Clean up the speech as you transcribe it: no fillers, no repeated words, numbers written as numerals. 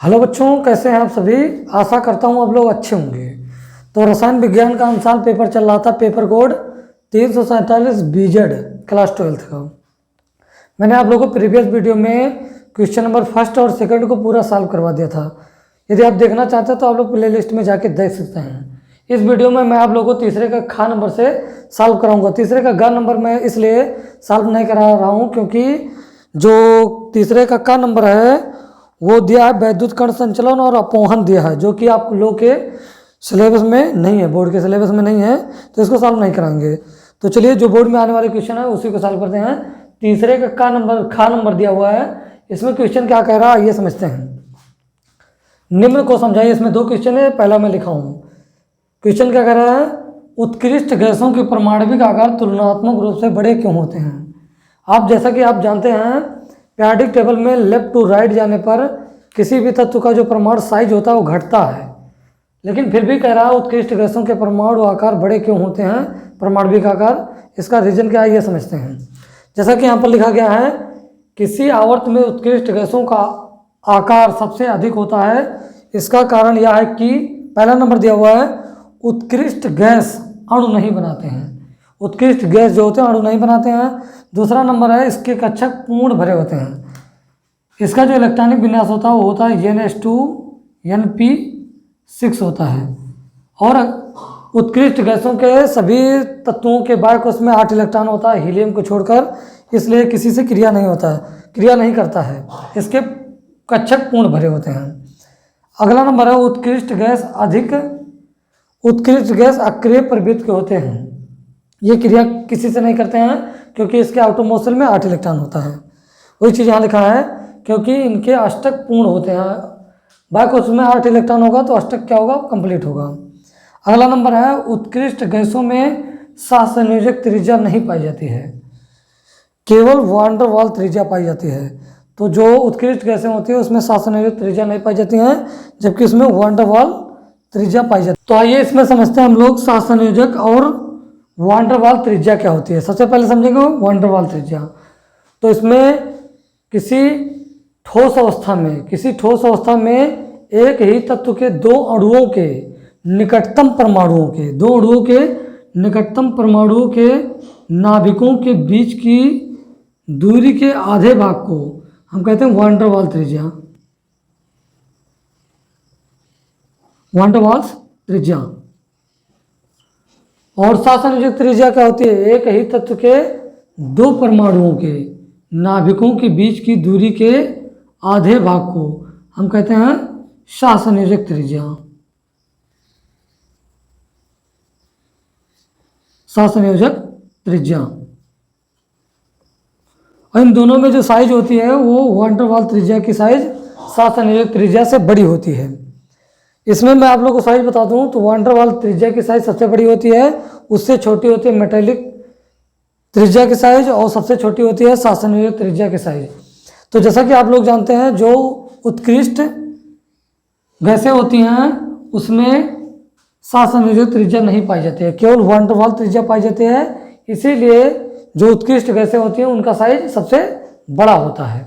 Hello बच्चों, कैसे हैं आप सभी। आशा करता हूँ आप लोग अच्छे होंगे। तो रसायन विज्ञान का अनुसार पेपर चल रहा था, पेपर कोड 347 बीजेड क्लास 12 का। मैंने आप लोगों को प्रीवियस वीडियो में क्वेश्चन नंबर फर्स्ट और सेकंड को पूरा सॉल्व करवा दिया था। यदि आप देखना चाहते हैं तो आप लोग प्ले लिस्ट में जाके देख सकते हैं। इस वीडियो में मैं आप लोगों को तीसरे का खा नंबर से सॉल्व कराऊंगा। तीसरे का ग नंबर मैं इसलिए सॉल्व नहीं करा रहा हूँ क्योंकि जो तीसरे का क नंबर है वो दिया है वैद्युत कण संचलन और अपोहन दिया है, जो कि आप लोग के सिलेबस में नहीं है, बोर्ड के सिलेबस में नहीं है, तो इसको सॉल्व नहीं कराएंगे। तो चलिए जो बोर्ड में आने वाले क्वेश्चन है उसी को सॉल्व करते हैं। तीसरे का खा नंबर दिया हुआ है, इसमें क्वेश्चन क्या कह रहा है ये समझते हैं। निम्न को समझाइए। इसमें दो क्वेश्चन है, पहला मैं लिखा हूँ। क्वेश्चन क्या कह रहा है, उत्कृष्ट गैसों के परमाणविक आकार तुलनात्मक रूप से बड़े क्यों होते हैं। आप जैसा कि आप जानते हैं, पीरियोडिक टेबल में लेफ्ट टू राइट जाने पर किसी भी तत्व का जो परमाणु साइज होता है वो घटता है, लेकिन फिर भी कह रहा है उत्कृष्ट गैसों के परमाणु आकार बड़े क्यों होते हैं, परमाणविक आकार। इसका रीजन क्या है ये समझते हैं। जैसा कि यहाँ पर लिखा गया है, किसी आवर्त में उत्कृष्ट गैसों का आकार सबसे अधिक होता है। इसका कारण यह है कि पहला नंबर दिया हुआ है, उत्कृष्ट गैस अणु नहीं बनाते हैं। उत्कृष्ट गैस जो होते हैं अणु नहीं बनाते हैं। दूसरा नंबर है, इसके कक्षक पूर्ण भरे होते हैं। इसका जो इलेक्ट्रॉनिक विन्यास होता है वो होता है NH2 NP6 होता है। और उत्कृष्ट गैसों के सभी तत्वों के बायकोष में 8 इलेक्ट्रॉन होता है हीलियम को छोड़कर, इसलिए किसी से क्रिया नहीं होता है, क्रिया नहीं करता है। इसके कक्षक पूर्ण भरे होते हैं। अगला नंबर है, उत्कृष्ट गैस अक्रिय प्रवृत्ति के होते हैं। ये क्रिया किसी से नहीं करते हैं क्योंकि इसके ऑटोमोसल में 8 इलेक्ट्रॉन होता है। वही चीज़ यहाँ लिखा है, क्योंकि इनके अष्टक पूर्ण होते हैं। बायकोष में 8 इलेक्ट्रॉन होगा तो अष्टक क्या होगा, कंप्लीट होगा। अगला नंबर है, उत्कृष्ट गैसों में सहसंयोजक त्रिज्या नहीं पाई जाती है, केवल वान डर वाल त्रिज्या पाई जाती है। तो जो उत्कृष्ट गैसें होती है उसमें सहसंयोजक त्रिज्या नहीं पाई जाती हैं, जबकि उसमें वान डर वाल त्रिज्या पाई जाती है। तो आइए इसमें समझते हैं हम लोग सहसंयोजक और वान डर वाल त्रिज्या क्या होती है। सबसे पहले समझेंगे वान डर वाल त्रिज्या। तो इसमें किसी ठोस अवस्था में एक ही तत्व के दो अणुओं के निकटतम परमाणुओं के नाभिकों के बीच की दूरी के आधे भाग को हम कहते हैं वान डर वाल त्रिज्या। वान डर वाल्स त्रिज्या। और सहसंयोजक त्रिज्या क्या होती है, एक ही तत्व के दो परमाणुओं के नाभिकों के बीच की दूरी के आधे भाग को हम कहते हैं सहसंयोजक त्रिज्या। सहसंयोजक त्रिज्या। और इन दोनों में जो साइज होती है वो वान डर वाल त्रिज्या की साइज सहसंयोजक त्रिज्या से बड़ी होती है। इसमें मैं आप लोगों को साइज बता दूं तो वान डर वाल त्रिज्या की साइज सबसे बड़ी होती है, उससे छोटी होती है मेटेलिक त्रिज्या की साइज, और सबसे छोटी होती है सहसंयोजक त्रिज्या की साइज। तो जैसा कि आप लोग जानते हैं, जो उत्कृष्ट गैसें होती हैं उसमें सहसंयोजक त्रिज्या नहीं पाई जाती है, केवल वान डर वाल त्रिज्या पाई जाती है। इसीलिए जो उत्कृष्ट गैसें होती हैं उनका साइज सबसे बड़ा होता है।